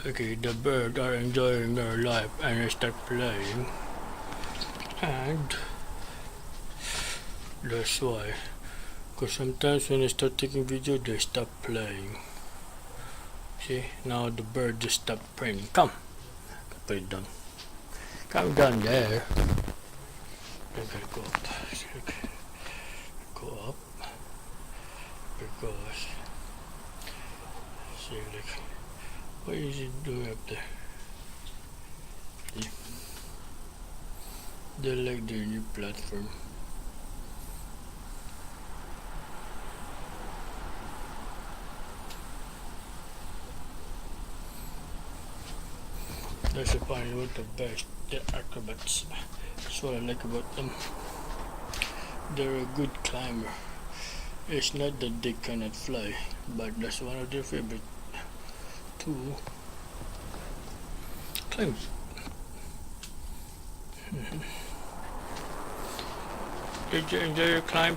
Okay, the birds are enjoying their life and they start playing, and that's why. Because sometimes when I start taking video, they stop playing. See, now the bird just stopped playing. Come, put it down. Come down there. I gotta go up. Okay. Go up because see, like, what is it doing up there? See? They like their new platform. That's apparently one of the best. They're acrobats. That's what I like about them. They're a good climber. It's not that they cannot fly, but that's one of their favorite to climb. Did you enjoy your climb?